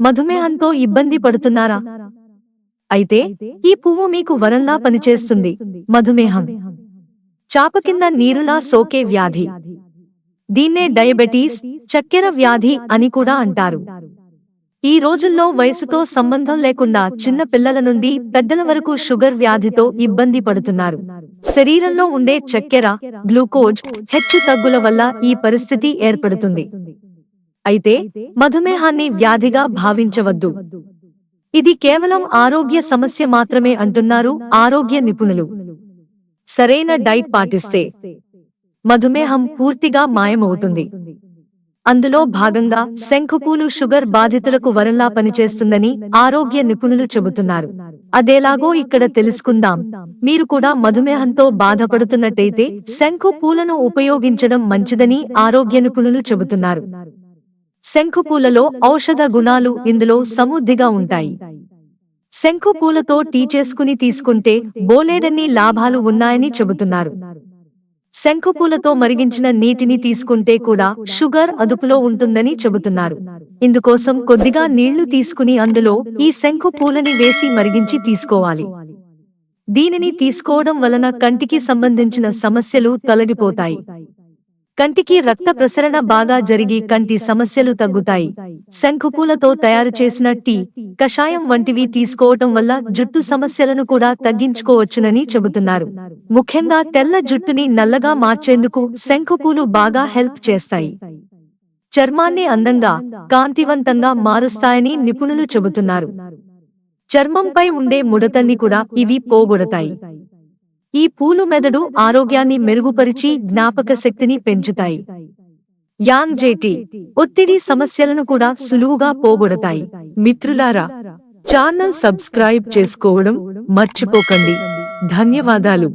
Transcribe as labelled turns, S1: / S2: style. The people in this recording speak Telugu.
S1: మధుమేహంతో ఇబ్బంది పడుతున్నారా? అయితే ఈ పువ్వు మీకు వరంలా పనిచేస్తుంది. మధుమేహం చాప కింద నీరులా సోకే వ్యాధి. దీన్నే డయాబెటీస్, చక్కెర వ్యాధి అని కూడా అంటారు. ఈ రోజుల్లో వయసుతో సంబంధం లేకుండా చిన్న పిల్లల నుండి పెద్దల వరకు షుగర్ వ్యాధితో ఇబ్బంది పడుతున్నారు. శరీరంలో ఉండే చక్కెర, గ్లూకోజ్ హెచ్చు తగ్గుల వల్ల ఈ పరిస్థితి ఏర్పడుతుంది. అయితే మధుమేహాన్ని వ్యాధిగా భావించవద్దు. ఇది కేవలం ఆరోగ్య సమస్య మాత్రమే అంటున్నారు ఆరోగ్య నిపుణులు. సరైన డైట్ పాటిస్తే మధుమేహం పూర్తిగా మాయమవుతుంది. అందులో భాగంగా శంఖపూలు షుగర్ బాధితులకు వరంలా పనిచేస్తుందని ఆరోగ్య నిపుణులు చెబుతున్నారు. అదేలాగో ఇక్కడ తెలుసుకుందాం. మీరు కూడా మధుమేహంతో బాధపడుతున్నట్టయితే శంఖపూలను ఉపయోగించడం మంచిదని ఆరోగ్య నిపుణులు చెబుతున్నారు. శంఖపూలలో ఔషధ గుణాలు ఇందులో సమృద్ధిగా ఉంటాయి. శంఖపూలతో టీ చేసుకుని తీసుకుంటే బోలెడన్ని లాభాలు ఉన్నాయని చెబుతున్నారు. శంఖపూలతో మరిగించిన నీటిని తీసుకుంటే కూడా షుగర్ అదుపులో ఉంటుందని చెబుతున్నారు. ఇందుకోసం కొద్దిగా నీళ్లు తీసుకుని అందులో ఈ శంఖపూలని వేసి మరిగించి తీసుకోవాలి. దీనిని తీసుకోవడం వలన కంటికి సంబంధించిన సమస్యలు తొలగిపోతాయి. కంటికి రక్త ప్రసరణ బాగా జరిగి కంటి సమస్యలు తగ్గుతాయి. శంఖపూలతో తయారు చేసిన టీ, కషాయం వంటివి తీసుకోవటం వల్ల జుట్టు సమస్యలను కూడా తగ్గించుకోవచ్చునని చెబుతున్నారు. ముఖ్యంగా తెల్ల జుట్టుని నల్లగా మార్చేందుకు శంఖపూలు బాగా హెల్ప్ చేస్తాయి. చర్మాన్ని అందంగా, కాంతివంతంగా మారుస్తాయని నిపుణులు చెబుతున్నారు. చర్మంపై ఉండే ముడతల్ని కూడా ఇవి పోగొడతాయి. ఈ పూలు మెదడు ఆరోగ్యాన్ని మెరుగుపరిచి జ్ఞాపక శక్తిని పెంచుతాయి. యాంగ్జైటీ, ఒత్తిడి సమస్యలను కూడా సులువుగా పోగొడతాయి. మిత్రులారా, ఛానల్ సబ్స్క్రైబ్ చేసుకోవడం మర్చిపోకండి. ధన్యవాదాలు.